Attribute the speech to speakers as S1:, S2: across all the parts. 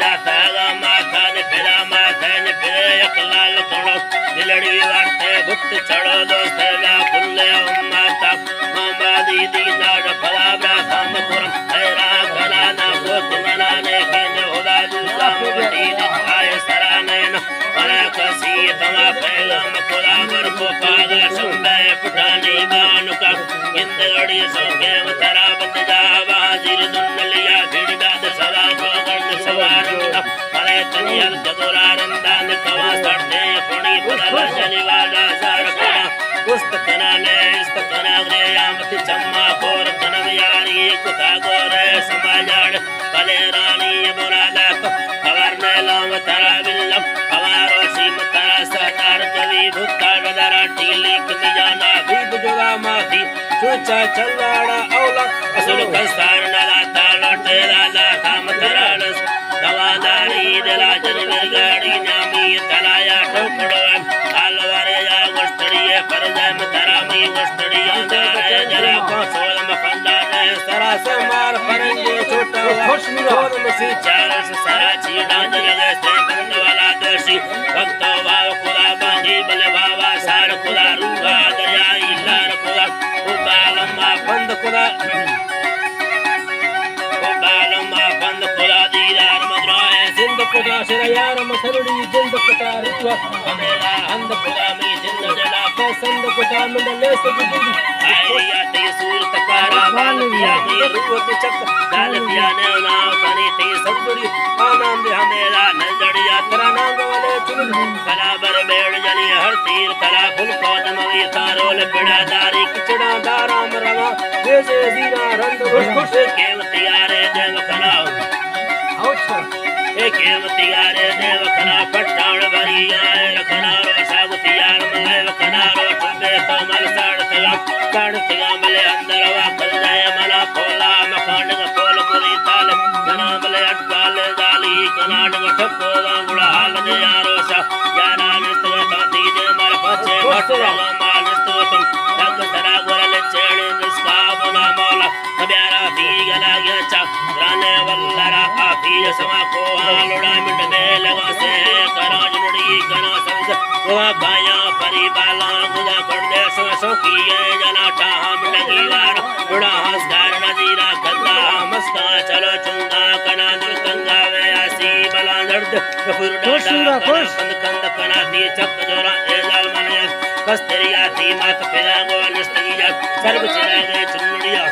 S1: दाता माथा ने फिरा माथे ने फिरे अकलाल करो दिलड़ी वार्ते भुक्त चढ़ो दोस्ते ना खुले माता मामा दीदी नाड़ फला ब्राथा मकुरम हैरा घरा ना गोत मनाने के ने होदा दूसरा मोटी दिखाए सरानयन मना कसी तमा पैगाम खुदा बर को पागा संबे पुठानी बानुका इंदगड़ी सोके मतरा बंद जा बाजिर दुन्नलिया भिड़गाद सवा को गर्द सवारंदा मरे तनियल जगोरारंदान कवा सड़ते पुणी बदल जनिवाला सार करा पुस्तकना ने इस्तकना ग्रे यामत चम्मा कोर कनव यारी कुता गोरे समाजाड़ भले रानी बुरादा खबर ने लाम तरा बिल्लम हमारो सीम तरा सरदार कवि भुक्ता बदरा टीली कमिजाना भीब जोगा माथी चूचा चल्लाड़ा औला असुल कस्तार नला ताला तेरा ला खाम तरानस दवादारी दिला जनमिर गाड़ी नामी तलाया ठोकड़ो आलवारे या गोष्ठड़िए परजाय मतरामी गोष्ठड़िया दारे जरा को सोल मखंडा ने सरा से मार फरंगे छोटा छोड़ मसी चारस सरा चीड़ा जगे से बंद वाला दोषी भक्तो भाव खुदा बांधी बले बाबा सार खुदा रूहा दरिया इलार खुदा उबालमा बंद खुदा बंद खुदा दीदार मदराए जिंद खुदा शरयार मसरुड़ी जिंद खुदा रित्वा हमेला हंद खुदा में जिंद जला पसंद खुदा मंडले सजुदी आया ते सूरत कारा बालिया में रूप चक दालिया ने ना कनी ते सजुदी आनंद हमेला नजड़िया तरा नांग वाले चुन बराबर बेड़ जनी हर तीर कला फुल कोद मवी तारोल पिड़ा दारी किचड़ा दाराम रवा जे जीरा रंग खुश केवतियारे देव खना केवतियारे देव खना पट्टाण भरी आए रखना रो सागुतियार मले वखना रो ठुबे तो मल साड़ तगा साड़ तगा मले अंदर वा कल जाए मला फोला मखांड का फोल पुरी ताल जना मले अटकाल दाली कनाड का ठप्पो वांगुड़ा हाल दे यारो सा यारा निस्तवा ताती दे मल पचे भटवा माल निस्तवा तुम रंग तरा गोरल चेड़े निस्का बोला मौला तब्यारा भी गला गया चा राने वल्लरा आफी समा को हालुड़ा मिट दे लगा से करा जुड़ी करा संग गोवा भाया परी बाला गुदा कर दे सो किए जना टाम लगी उड़ा हंसकार नजीरा कल्ला मस्का चलो चुंगा कना दिल कंगा वे आसी बला दर्द फुर डाडा कंद कंद कना दी चक जोरा ए लाल मने बस तेरी आती मात पेला गो नस्तगिया सर्व चला गए चुनड़िया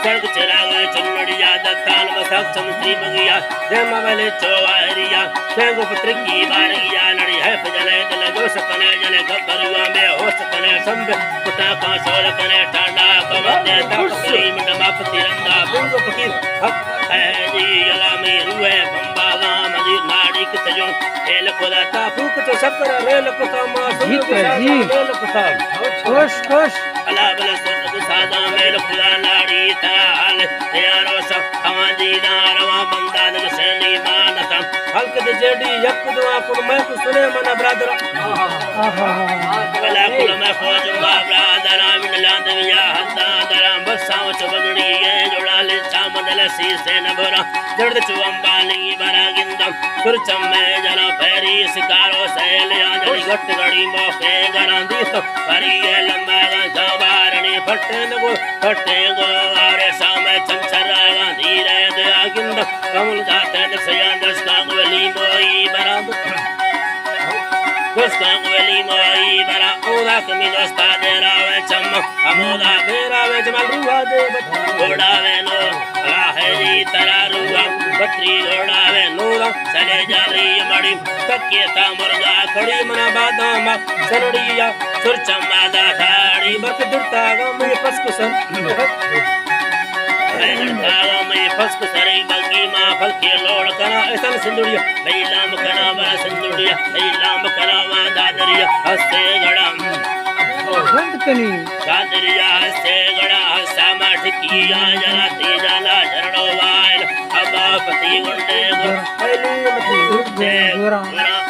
S1: सर्ग चला गए चुनड़िया दत्ताल मसक चमत्री बगिया जय मवले चोवारिया शेंगो पुत्र की बारिया लड़ी है फजले दल जो सकने जले गबरुआ में हो सकने संब पुता का सोल कने टांडा कवते तकरी मिटमा तिरंगा बिंगो फकीर हक है जी गला में रुए बंबागा मदीर नाड़ी के तजो एल खुदा ता फूक तो सकर रेल कुता मा सुन रेल कुता खुश खुश अला बला सुन सादा मेल खुदा नाड़ी ताल यारो सब हमाजी दारवा बंदा दग सेनी मानता हल्क दे जेडी यक दुआ कुल मैं को सुने मना ब्रादर बला कुल मैं खोजुंगा ब्रादर मिन लांदविया हंदा दरा बसाव चबगड़ी ये जोड़ा ले चामदल सी से न बोरा जड़ चुंबानी बरा गिंदम सुरचम में जना फेरी शिकारो सैल आंजली गट गड़ी मोखे गरांदी तो परी ये लंबा गा बारणी फटे गो आरे सामे चंचरा धीरे दया गिंद कमल जाते दसया दस कांगवली मोई बरा दस कांगवली मोई बरा ओला कमी दस्ता दे रावे चम अमोदा मेरा वे जमल रुआ दे घोड़ा वे नो राहरी तरा रुआ बत्री घोड़ा वे नूरा चले जाली मड़ी तकिए ता मुर्गा खड़ी मना बादाम सरड़िया सुरचम मादा थाड़ी बक दुरता गा में पसकुसन फस्क सरी बगी मां फल के लोड़ करा ऐसन सिंदुड़िया लैलाम करा बा सिंदुड़िया लैलाम करा वा दादरिया हंसे गड़ा बंद कनी दादरिया हंसे गड़ा हंसा माठ किया जरा तेजाला झरड़ो वाइल अबा पति गुंडे गुर पहली मती गुर अल्लाह